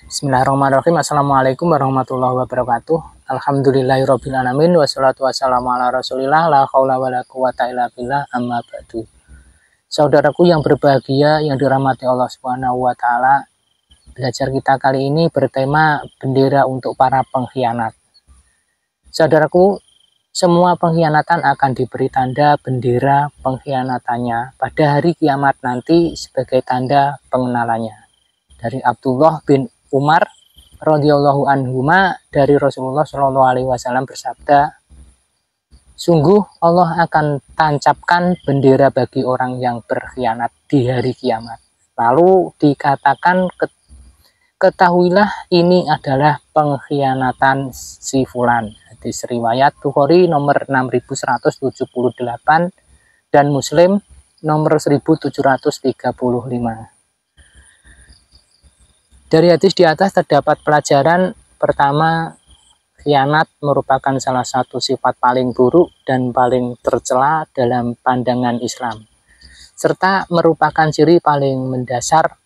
Bismillahirrahmanirrahim. Assalamualaikum warahmatullahi wabarakatuh. Alhamdulillahirrabbilalamin. Wassalatu wassalamu ala rasulillah. La haula wa la quwata illa billah. Amma ba'du. Saudaraku yang berbahagia, yang dirahmati Allah Subhanahu wa Ta'ala, belajar kita kali ini bertema bendera untuk para pengkhianat. Saudaraku, semua pengkhianatan akan diberi tanda bendera pengkhianatannya pada hari kiamat nanti sebagai tanda pengenalannya. Dari Abdullah bin Umar radhiyallahu anhuma, dari Rasulullah Shallallahu alaihi wasallam bersabda, sungguh Allah akan tancapkan bendera bagi orang yang berkhianat di hari kiamat. Lalu dikatakan, ketahuilah ini adalah pengkhianatan si fulan. Hadis riwayat Bukhari nomor 6178 dan Muslim nomor 1735. Dari hadis di atas terdapat pelajaran pertama, khianat merupakan salah satu sifat paling buruk dan paling tercela dalam pandangan Islam, serta merupakan ciri paling mendasar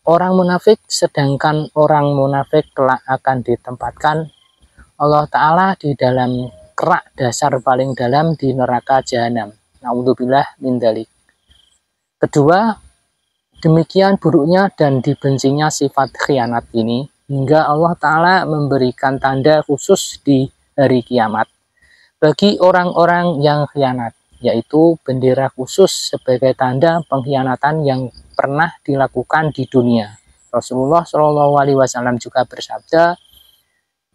orang munafik, sedangkan orang munafik kelak akan ditempatkan Allah Ta'ala di dalam kerak dasar paling dalam di neraka jahanam. Na'udzubillah min dzalik. Kedua, demikian buruknya dan dibencinya sifat khianat ini hingga Allah Ta'ala memberikan tanda khusus di hari kiamat bagi orang-orang yang khianat, yaitu bendera khusus sebagai tanda pengkhianatan yang pernah dilakukan di dunia. Rasulullah Shallallahu alaihi wasallam juga bersabda,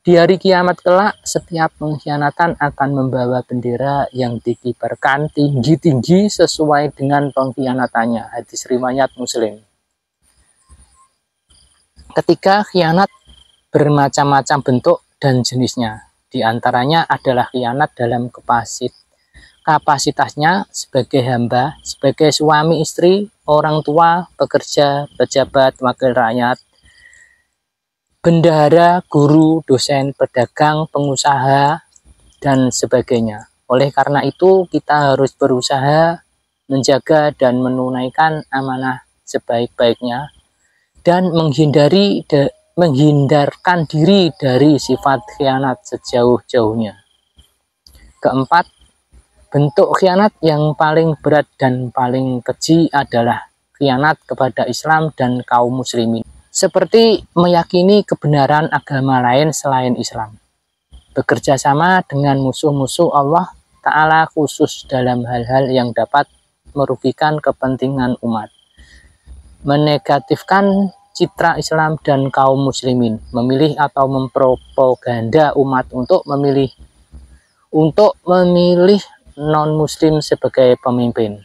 di hari kiamat kelak setiap pengkhianatan akan membawa bendera yang dikibarkan tinggi-tinggi sesuai dengan pengkhianatannya. Hadis riwayat Muslim. Ketika khianat bermacam-macam bentuk dan jenisnya, di antaranya adalah khianat dalam kapasitasnya sebagai hamba, sebagai suami istri, orang tua, pekerja, pejabat, wakil rakyat, bendahara, guru, dosen, pedagang, pengusaha, dan sebagainya. Oleh karena itu, kita harus berusaha menjaga dan menunaikan amanah sebaik-baiknya dan menghindarkan diri dari sifat khianat sejauh-jauhnya. Keempat, bentuk khianat yang paling berat dan paling keji adalah khianat kepada Islam dan kaum muslimin, seperti meyakini kebenaran agama lain selain Islam, bekerja sama dengan musuh-musuh Allah Ta'ala khusus dalam hal-hal yang dapat merugikan kepentingan umat, menegatifkan citra Islam dan kaum muslimin, memilih atau mempropaganda umat untuk memilih non-muslim sebagai pemimpin.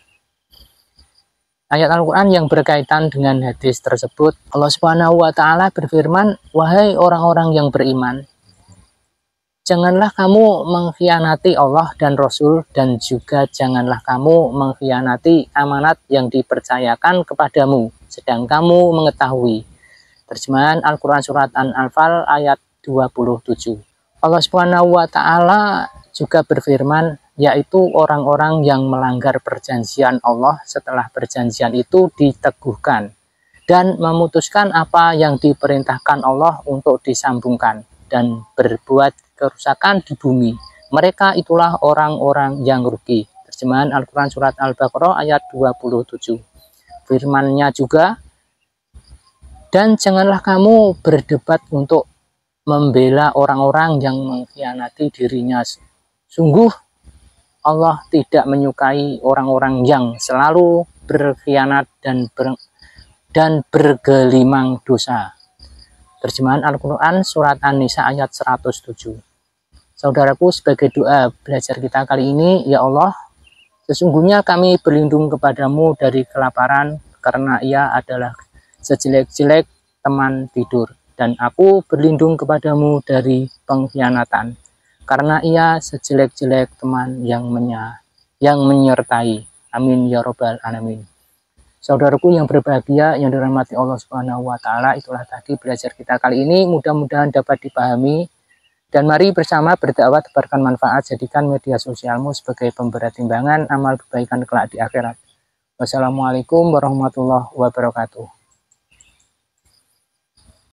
Ayat Al-Quran yang berkaitan dengan hadis tersebut, Allah Subhanahu wa Ta'ala berfirman, wahai orang-orang yang beriman, janganlah kamu mengkhianati Allah dan Rasul, dan juga janganlah kamu mengkhianati amanat yang dipercayakan kepadamu, sedang kamu mengetahui. Terjemahan Al-Quran Surat An-Anfal ayat 27. Allah Subhanahu wa Ta'ala juga berfirman, yaitu orang-orang yang melanggar perjanjian Allah setelah perjanjian itu diteguhkan dan memutuskan apa yang diperintahkan Allah untuk disambungkan dan berbuat kerusakan di bumi. Mereka itulah orang-orang yang rugi. Terjemahan Al-Quran Surat Al-Baqarah ayat 27. Firman-Nya juga, dan janganlah kamu berdebat untuk membela orang-orang yang mengkhianati dirinya. Sungguh Allah tidak menyukai orang-orang yang selalu berkhianat dan bergelimang dosa. Terjemahan Al-Quran Surat An-Nisa ayat 107. Saudaraku, sebagai doa belajar kita kali ini, ya Allah, sesungguhnya kami berlindung kepadamu dari kelaparan, karena ia adalah sejelek-jelek teman tidur. Dan aku berlindung kepadamu dari pengkhianatan, karena ia sejelek-jelek teman yang menyertai. Amin ya robbal alamin. Saudaraku yang berbahagia, yang dirahmati Allah Subhanahu wa Ta'ala, itulah tadi belajar kita kali ini. Mudah-mudahan dapat dipahami. Dan mari bersama berdakwah tebarkan manfaat, jadikan media sosialmu sebagai pemberat timbangan amal kebaikan kelak di akhirat. Wassalamualaikum warahmatullahi wabarakatuh.